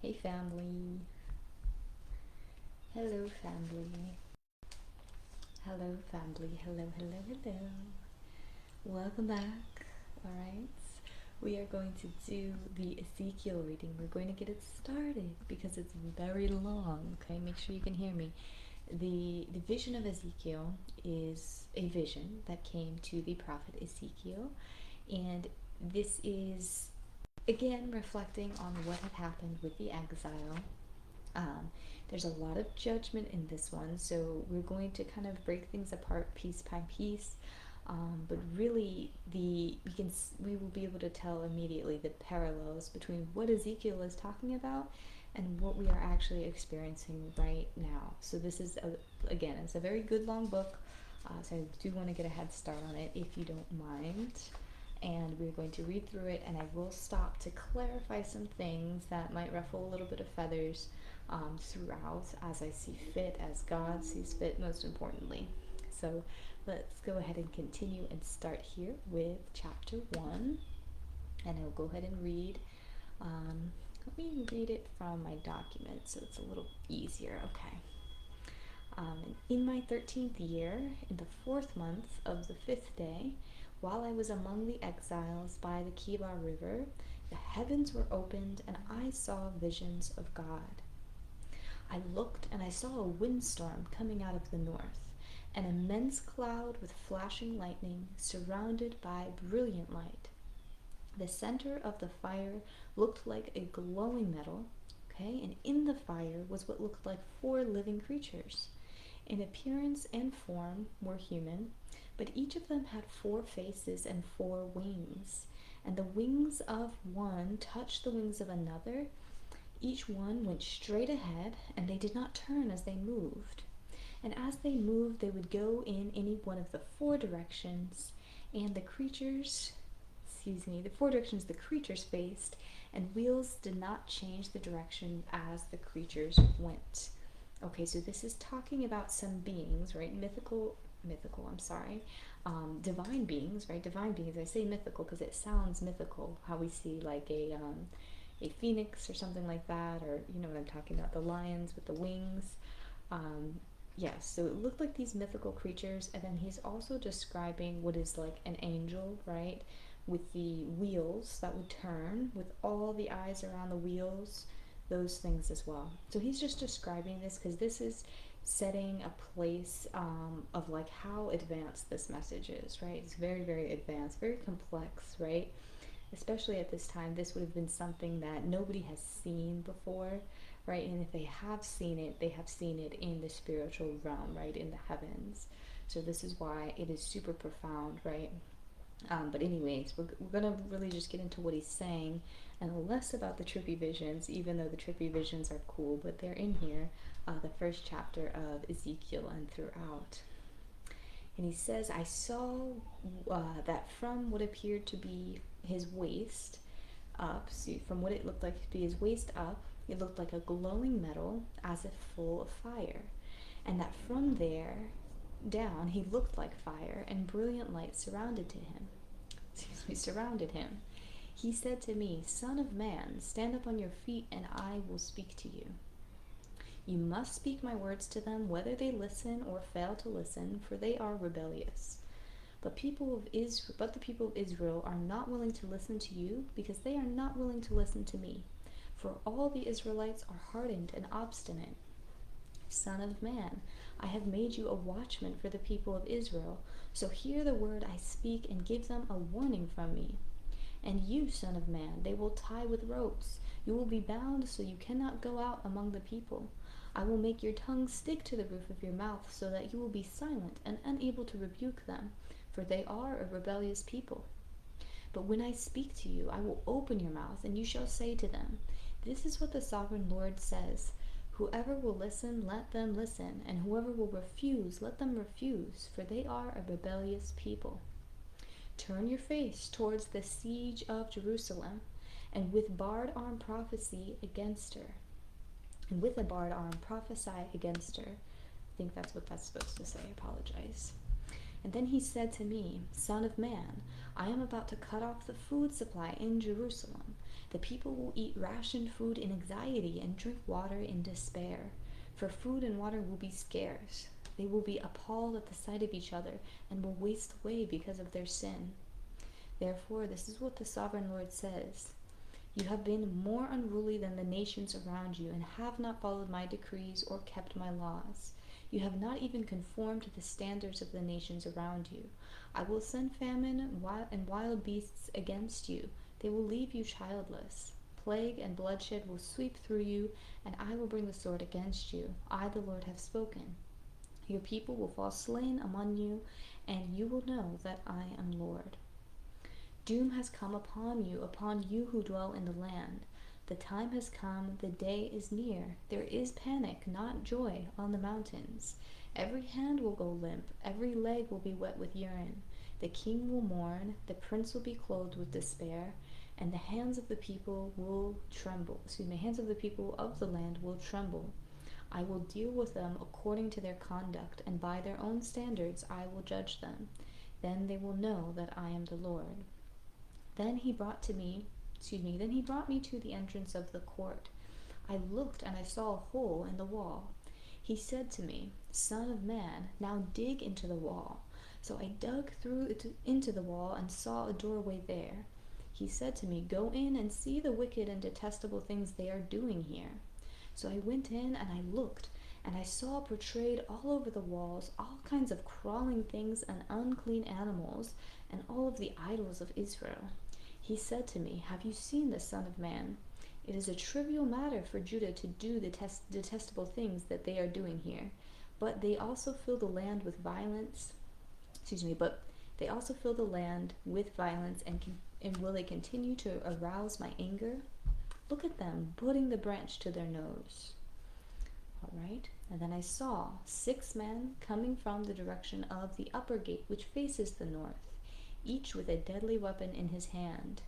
Hey family. Hello family. Hello family. Hello. Welcome back. Alright. We are going to do the Ezekiel reading. We're going to get it started because it's very long. Okay, make sure you can hear me. The vision of Ezekiel is a vision that came to the prophet Ezekiel, and this is again reflecting on what had happened with the exile. There's a lot of judgment in this one, so we're going to kind of break things apart piece by piece. But really, we will be able to tell immediately the parallels between what Ezekiel is talking about and what we are actually experiencing right now. So this is again, it's a very good long book. So I do want to get a head start on it if you don't mind. And we're going to read through it, and I will stop to clarify some things that might ruffle a little bit of feathers throughout as I see fit, as God sees fit, most importantly. So let's go ahead and continue and start here with chapter 1. And I'll go ahead and read. Let me read it from my document so it's a little easier. Okay. In my 13th year, in the 4th month of the 5th day, while I was among the exiles by the Kebar River, the heavens were opened, and I saw visions of God. I looked, and I saw a windstorm coming out of the north, an immense cloud with flashing lightning, surrounded by brilliant light. The center of the fire looked like a glowing metal, okay, and in the fire was what looked like 4 living creatures. In appearance and form were human, but each of them had 4 faces and 4 wings, and the wings of one touched the wings of another. Each one went straight ahead, and they did not turn as they moved. And as they moved, they would go in any one of the 4 directions, and the 4 directions the creatures faced, and wheels did not change the direction as the creatures went. Okay, so this is talking about some beings, right? Divine beings, right? Divine beings. I say mythical because it sounds mythical, how we see like a phoenix or something like that, or you know what I'm talking about, the lions with the wings. Yes, so it looked like these mythical creatures, and then he's also describing what is like an angel, right? With the wheels that would turn, with all the eyes around the wheels, those things as well. So he's just describing this because this is setting a place of like how advanced this message is, right? It's very, very advanced, very complex, right? Especially at this time, this would have been something that nobody has seen before, right? And if they have seen it, they have seen it in the spiritual realm, right? In the heavens. So this is why it is super profound, right? But anyways, we're going to really just get into what he's saying and less about the trippy visions, even though the trippy visions are cool, but they're in here, the first chapter of Ezekiel and throughout. And he says, I saw that from what appeared to be his waist up, see, from what it looked like to be his waist up, it looked like a glowing metal as if full of fire. And that from there down he looked like fire, and brilliant light surrounded him. He said to me, Son of man, stand up on your feet, and I will speak to you. You must speak my words to them, whether they listen or fail to listen, for they are rebellious. But the people of Israel are not willing to listen to you, because they are not willing to listen to me. For all the Israelites are hardened and obstinate. Son of man, I have made you a watchman for the people of Israel. So hear the word I speak and give them a warning from me. And you, son of man, they will tie with ropes. You will be bound so you cannot go out among the people. I will make your tongue stick to the roof of your mouth so that you will be silent and unable to rebuke them, for they are a rebellious people. But when I speak to you, I will open your mouth, and you shall say to them, This is what the sovereign Lord says. Whoever will listen, let them listen, and whoever will refuse, let them refuse, for they are a rebellious people. Turn your face towards the siege of Jerusalem, and with bared arm prophesy against her. And with a bared arm prophesy against her. I think that's what that's supposed to say. I apologize. And then he said to me, Son of man, I am about to cut off the food supply in Jerusalem, The people will eat rationed food in anxiety and drink water in despair, for food and water will be scarce. They will be appalled at the sight of each other and will waste away because of their sin. Therefore, this is what the sovereign Lord says. You have been more unruly than the nations around you, and have not followed my decrees or kept my laws. You have not even conformed to the standards of the nations around you. I will send famine and wild beasts against you. They will leave you childless. Plague and bloodshed will sweep through you, and I will bring the sword against you. I, the Lord, have spoken. Your people will fall slain among you, and you will know that I am Lord. Doom has come upon you who dwell in the land. The time has come, the day is near. There is panic, not joy, on the mountains. Every hand will go limp, every leg will be wet with urine. The king will mourn, the prince will be clothed with despair, and the hands of the people will tremble. Hands of the people of the land will tremble. I will deal with them according to their conduct, and by their own standards I will judge them. Then they will know that I am the Lord. Then he brought me to the entrance of the court. I looked, and I saw a hole in the wall. He said to me, Son of man, now dig into the wall. So I dug into the wall and saw a doorway there. He said to me, Go in and see the wicked and detestable things they are doing here. So I went in and I looked, and I saw portrayed all over the walls all kinds of crawling things and unclean animals, and all of the idols of Israel. He said to me, Have you seen the Son of Man? It is a trivial matter for Judah to do the detestable things that they are doing here, but they also fill the land with violence. And will they continue to arouse my anger? Look at them, putting the branch to their nose. All right. And then I saw 6 men coming from the direction of the upper gate, which faces the north, each with a deadly weapon in his hand.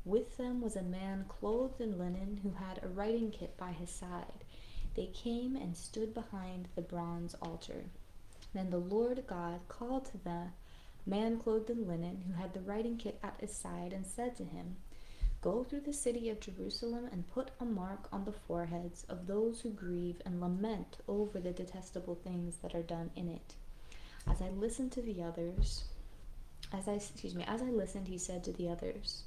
With them was a man clothed in linen who had a writing kit by his side. They came and stood behind the bronze altar. Then the Lord God called to the man clothed in linen who had the writing kit at his side and said to him, Go through the city of Jerusalem and put a mark on the foreheads of those who grieve and lament over the detestable things that are done in it. As I listened, he said to the others,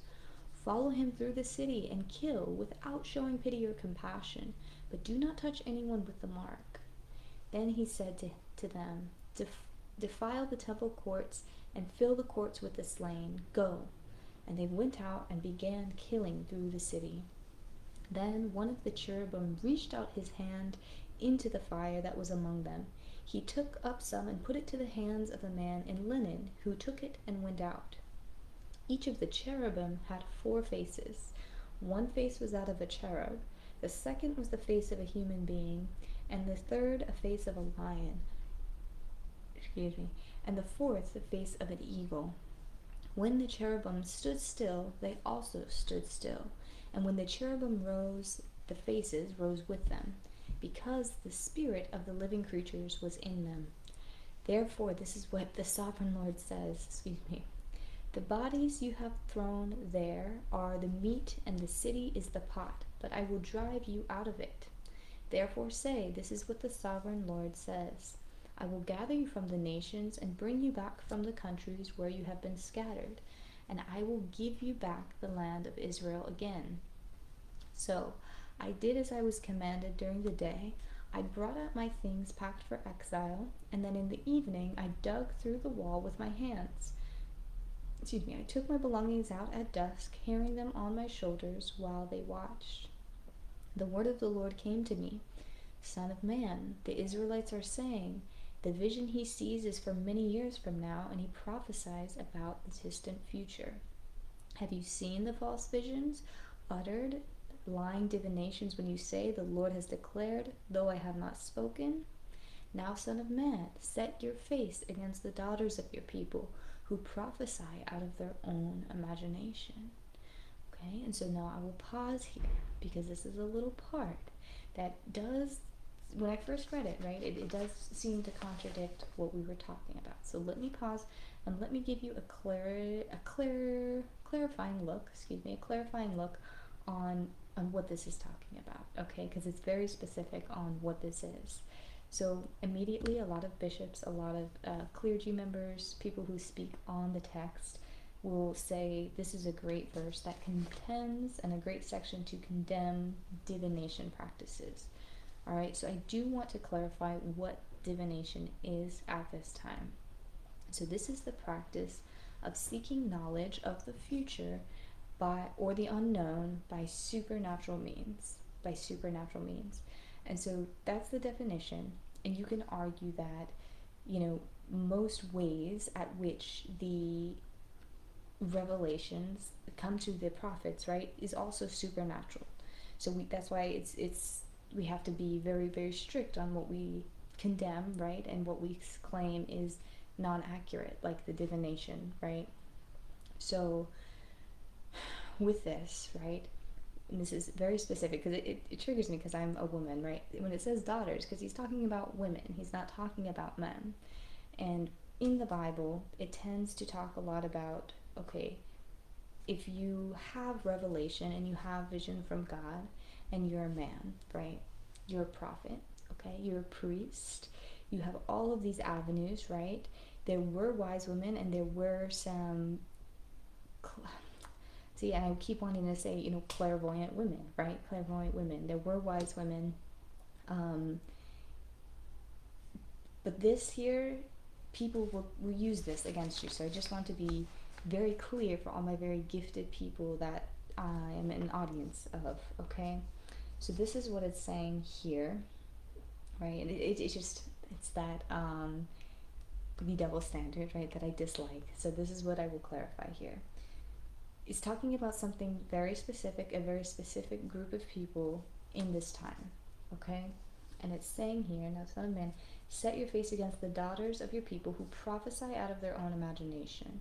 Follow him through the city and kill without showing pity or compassion, but do not touch anyone with the mark. Then he said to them, Defile the temple courts and fill the courts with the slain. Go. And they went out and began killing through the city. Then one of the cherubim reached out his hand into the fire that was among them. He took up some and put it to the hands of a man in linen, who took it and went out. Each of the cherubim had 4 faces. One face was that of a cherub, the second was the face of a human being, and the third a face of a lion. And the fourth the face of an eagle. When the cherubim stood still, they also stood still. And when the cherubim rose, the faces rose with them, because the spirit of the living creatures was in them. Therefore, this is what the sovereign Lord says, The bodies you have thrown there are the meat, and the city is the pot, but I will drive you out of it. Therefore say, this is what the sovereign Lord says. I will gather you from the nations and bring you back from the countries where you have been scattered, and I will give you back the land of Israel again. So I did as I was commanded during the day. I brought out my things packed for exile, and then in the evening I dug through the wall with my hands. I took my belongings out at dusk, carrying them on my shoulders while they watched. The word of the Lord came to me, Son of man, the Israelites are saying, the vision he sees is for many years from now, and he prophesies about the distant future. Have you seen the false visions uttered, lying divinations when you say, the Lord has declared, though I have not spoken? Now, son of man, set your face against the daughters of your people, who prophesy out of their own imagination. Okay, and so now I will pause here, because this is a little part that does, when I first read it, right, it does seem to contradict what we were talking about. So let me pause and let me give you a clarifying look on what this is talking about, okay? Because it's very specific on what this is. So immediately, a lot of bishops, a lot of clergy members, people who speak on the text, will say this is a great verse that contends, and a great section to condemn divination practices. All right, so I do want to clarify what divination is at this time. So this is the practice of seeking knowledge of the future by, or the unknown, by supernatural means. By supernatural means. And so that's the definition. And you can argue that, most ways at which the revelations come to the prophets, right, is also supernatural. So that's why we have to be very, very strict on what we condemn, right, and what we claim is non-accurate, like the divination, right? So with this, right, and this is very specific because it triggers me because I'm a woman, right? When it says daughters, because he's talking about women, he's not talking about men. And in the Bible, it tends to talk a lot about, okay, if you have revelation and you have vision from God and you're a man, right? You're a prophet, okay? You're a priest. You have all of these avenues, right? There were wise women and there were some, see, and I keep wanting to say, clairvoyant women, right? Clairvoyant women. There were wise women. But this here, people will use this against you. So I just want to be very clear for all my very gifted people that I am an audience of, okay? So this is what it's saying here, right? And it's that the double standard, right, that I dislike. So this is what I will clarify here. It's talking about something very specific, a very specific group of people in this time, okay? And it's saying here, now Son of Man, set your face against the daughters of your people who prophesy out of their own imagination,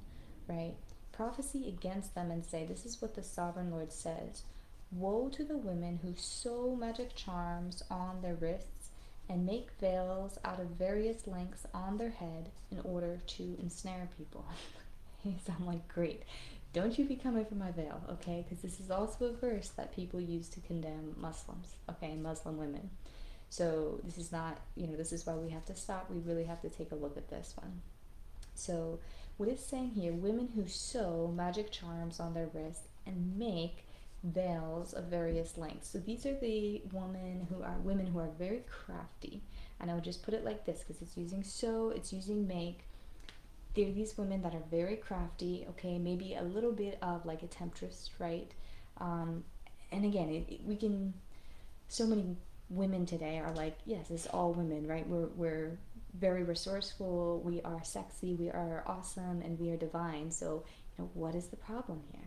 right? Prophecy against them and say, this is what the sovereign Lord says. Woe to the women who sew magic charms on their wrists and make veils out of various lengths on their head in order to ensnare people. So I'm like, great. Don't you be coming for my veil, okay? Because this is also a verse that people use to condemn Muslims, okay, Muslim women. So this is not, this is why we have to stop. We really have to take a look at this one. So what it's saying here, women who sew magic charms on their wrists and make veils of various lengths. So these are the women who are very crafty. And I would just put it like this because it's using sew, it's using make. They're these women that are very crafty, okay, maybe a little bit of like a temptress, right? And again, so many women today are like, yes, it's all women, right? We're very resourceful, we are sexy, we are awesome, and we are divine. So, what is the problem here?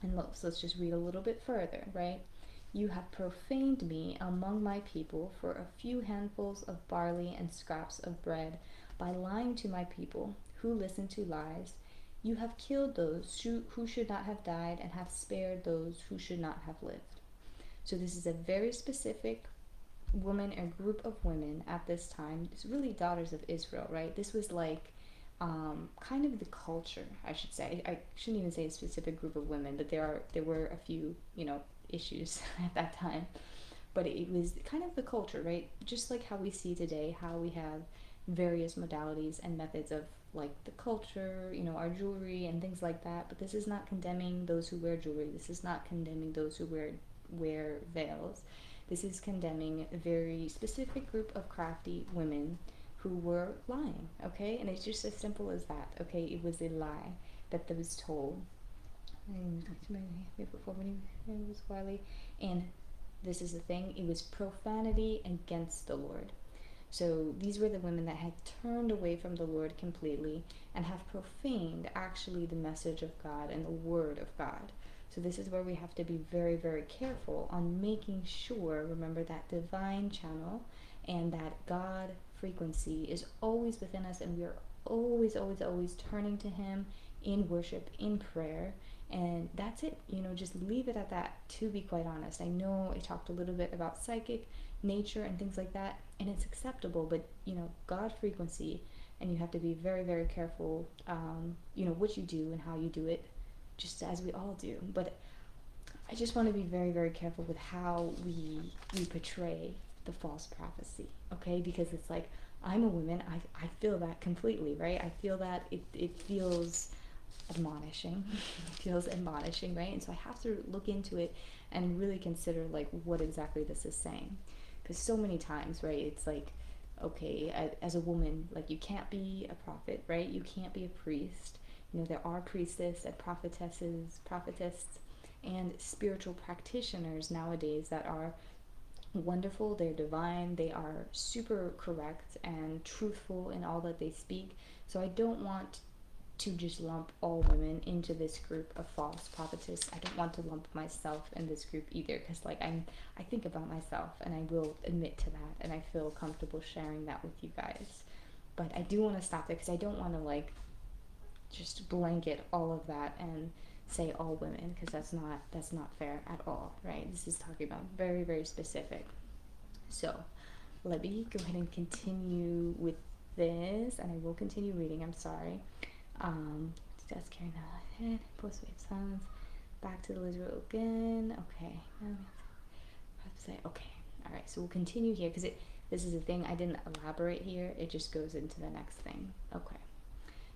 And let's just read a little bit further, right? You have profaned me among my people for a few handfuls of barley and scraps of bread by lying to my people who listen to lies. You have killed those who should not have died and have spared those who should not have lived. So this is a very specific woman or group of women at this time. It's really daughters of Israel, right? This was like kind of the culture, I should say. I shouldn't even say a specific group of women, but there were a few, issues at that time. But it was kind of the culture, right? Just like how we see today, how we have various modalities and methods of like the culture, our jewelry and things like that. But this is not condemning those who wear jewelry. This is not condemning those who wear veils. This is condemning a very specific group of crafty women who were lying, okay? And it's just as simple as that, okay? It was a lie that was told. And this is the thing, it was profanity against the Lord. So these were the women that had turned away from the Lord completely and have profaned actually the message of God and the word of God. So this is where we have to be very, very careful on making sure, remember, that divine channel and that God frequency is always within us, and we are always, always, always turning to Him in worship, in prayer. And that's it, just leave it at that, to be quite honest. I know I talked a little bit about psychic nature and things like that, and it's acceptable, but God frequency, and you have to be very, very careful, what you do and how you do it, just as we all do. But I just want to be very, very careful with how we portray the false prophecy, okay? Because it's like, I'm a woman, I feel that completely, right? I feel that it feels admonishing. It feels admonishing, right? And so I have to look into it and really consider like what exactly this is saying. Because so many times, right, it's like, okay, as a woman, like you can't be a prophet, right? You can't be a priest. You know, there are priestess and prophetess, and spiritual practitioners nowadays that are wonderful, they're divine, they are super correct and truthful in all that they speak. So I don't want to just lump all women into this group of false prophetess. I don't want to lump myself in this group either, because like I think about myself and I will admit to that, and I feel comfortable sharing that with you guys. But I do want to stop there because I don't want to like just blanket all of that and say all women, because that's not fair at all, right? This is talking about very, very specific. So let me go ahead and continue with this, and I will continue reading. I'm sorry. Just carrying that ahead. Post wave silence. Back to the literal again. Okay. Okay. All right. So we'll continue here because this is a thing I didn't elaborate here. It just goes into the next thing. Okay.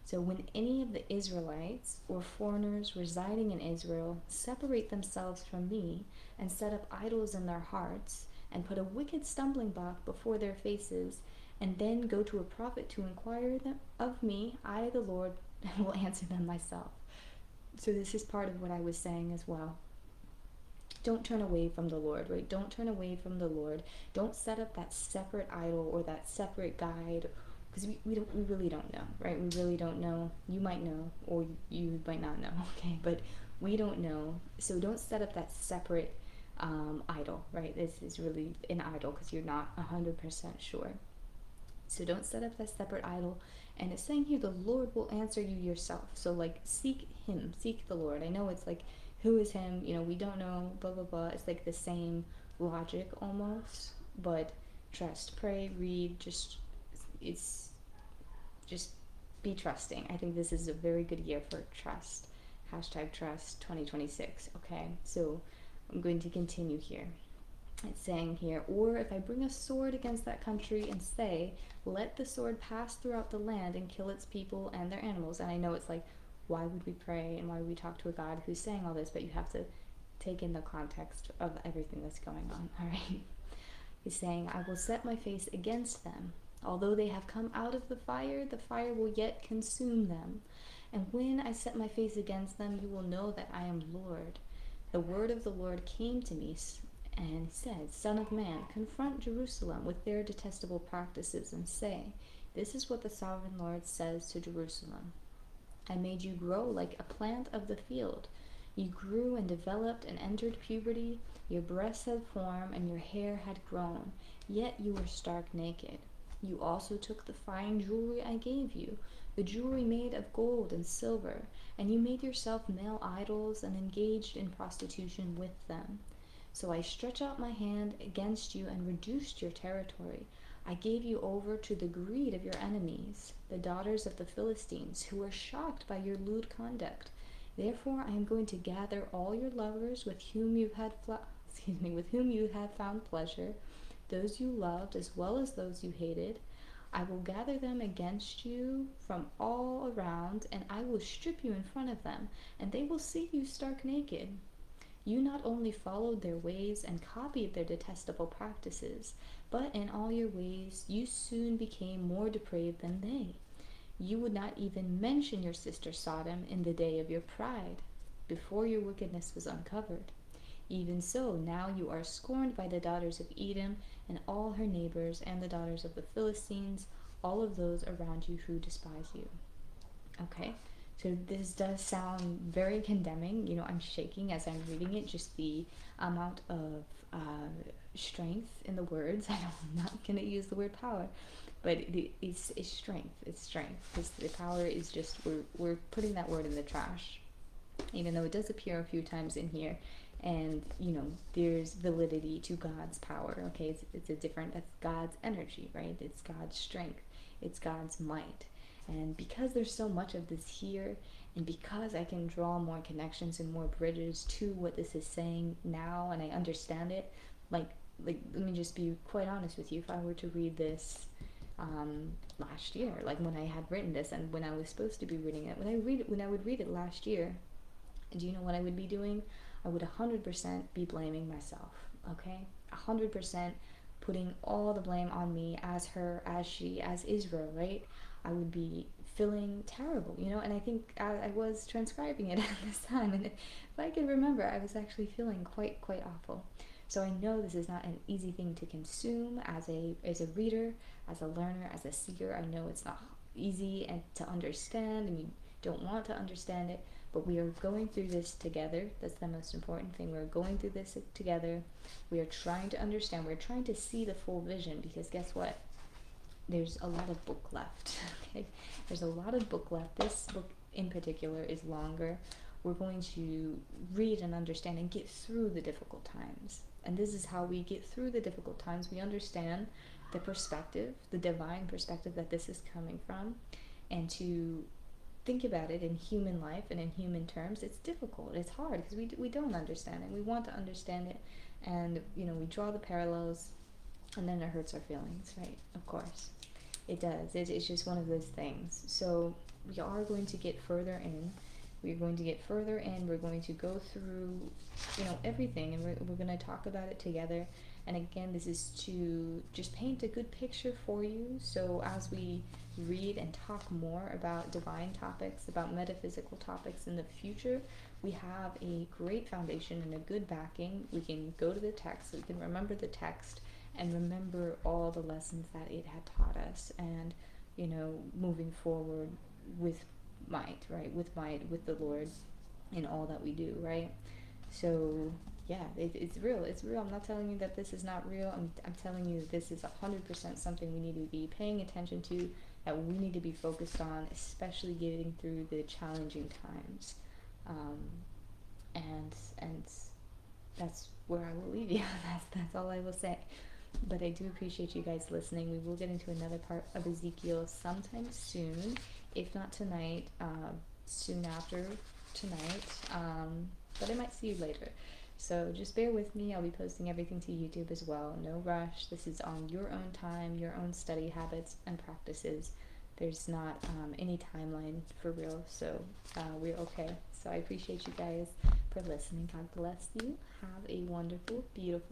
So when any of the Israelites or foreigners residing in Israel separate themselves from me and set up idols in their hearts and put a wicked stumbling block before their faces, and then go to a prophet to inquire of me, I, the Lord, will answer them myself. So this is part of what I was saying as well. Don't turn away from the Lord, right? Don't turn away from the Lord. Don't set up that separate idol or that separate guide, because we really don't know, right? We really don't know. You might know, or you might not know, okay? But we don't know. So don't set up that separate idol, right? This is really an idol because you're not 100% sure. So don't set up that separate idol. And it's saying here, the Lord will answer you yourself. So like, seek him, seek the Lord. I know it's like, who is him? You know, we don't know, blah, blah, blah. It's like the same logic almost, but trust, pray, read, it's just be trusting. I think this is a very good year for trust. Hashtag trust 2026. Okay, so I'm going to continue here. It's saying here, or if I bring a sword against that country and say, let the sword pass throughout the land and kill its people and their animals. And I know it's like, why would we pray and why would we talk to a God who's saying all this? But you have to take in the context of everything that's going on, all right? He's saying, I will set my face against them. Although they have come out of the fire will yet consume them. And when I set my face against them, you will know that I am Lord. The word of the Lord came to me, and said, Son of man, confront Jerusalem with their detestable practices and say, this is what the sovereign Lord says to Jerusalem. I made you grow like a plant of the field. You grew and developed and entered puberty. Your breasts had formed and your hair had grown, yet you were stark naked. You also took the fine jewelry I gave you, the jewelry made of gold and silver, and you made yourself male idols and engaged in prostitution with them. So I stretched out my hand against you and reduced your territory. I gave you over to the greed of your enemies, the daughters of the Philistines, who were shocked by your lewd conduct. Therefore I am going to gather all your lovers with whom you had found pleasure, those you loved as well as those you hated. I will gather them against you from all around, and I will strip you in front of them, and they will see you stark naked. You not only followed their ways and copied their detestable practices, but in all your ways you soon became more depraved than they. You would not even mention your sister Sodom in the day of your pride, before your wickedness was uncovered. Even so, now you are scorned by the daughters of Edom and all her neighbors, and the daughters of the Philistines, all of those around you who despise you. Okay? So this does sound very condemning. You know, I'm shaking as I'm reading it, just the amount of strength in the words. I know I'm not going to use the word power, but it's strength. It's strength. Because the power is just, we're putting that word in the trash, even though it does appear a few times in here. And, you know, there's validity to God's power, okay? It's a different, that's God's energy, right? It's God's strength. It's God's might. And because there's so much of this here, and because I can draw more connections and more bridges to what this is saying now, and I understand it, like let me just be quite honest with you. If I were to read this last year, like when I had written this and when I was supposed to be reading it, when I would read it last year, do you know what I would be doing? I would 100% be blaming myself, okay? 100% putting all the blame on me, as her, as she, as Israel, right? I would be feeling terrible, you know? And I think I was transcribing it at this time, and if I can remember, I was actually feeling quite awful. So I know this is not an easy thing to consume as a reader, as a learner, as a seeker. I know it's not easy and to understand, and you don't want to understand it, but we are going through this together. That's the most important thing. We're going through this together. We are trying to understand. We're trying to see the full vision, because guess what? There's a lot of book left. Okay? There's a lot of book left. This book in particular is longer. We're going to read and understand and get through the difficult times. And this is how we get through the difficult times. We understand the perspective, the divine perspective that this is coming from, and to think about it in human life and in human terms. It's difficult, it's hard, because we don't understand it. We want to understand it, and you know, we draw the parallels, and then it hurts our feelings, right? Of course it does. It's just one of those things. So we are going to get further in. We're going to get further in. We're going to go through, you know, everything, and we're going to talk about it together. And again, this is to just paint a good picture for you, so as we read and talk more about divine topics, about metaphysical topics in the future, we have a great foundation and a good backing. We can go to the text, we can remember the text, and remember all the lessons that it had taught us, and, you know, moving forward with might, right? With the Lord in all that we do, right? So yeah, it's real. It's real. I'm not telling you that this is not real. I'm telling you that this is 100% something we need to be paying attention to, that we need to be focused on, especially getting through the challenging times. And that's where I will leave you. That's all I will say. But I do appreciate you guys listening. We will get into another part of Ezekiel sometime soon, if not tonight, soon after tonight. But I might see you later. So just bear with me. I'll be posting everything to YouTube as well. No rush. This is on your own time, your own study habits and practices. There's not any timeline for real, so we're okay. So I appreciate you guys for listening. God bless you. Have a wonderful, beautiful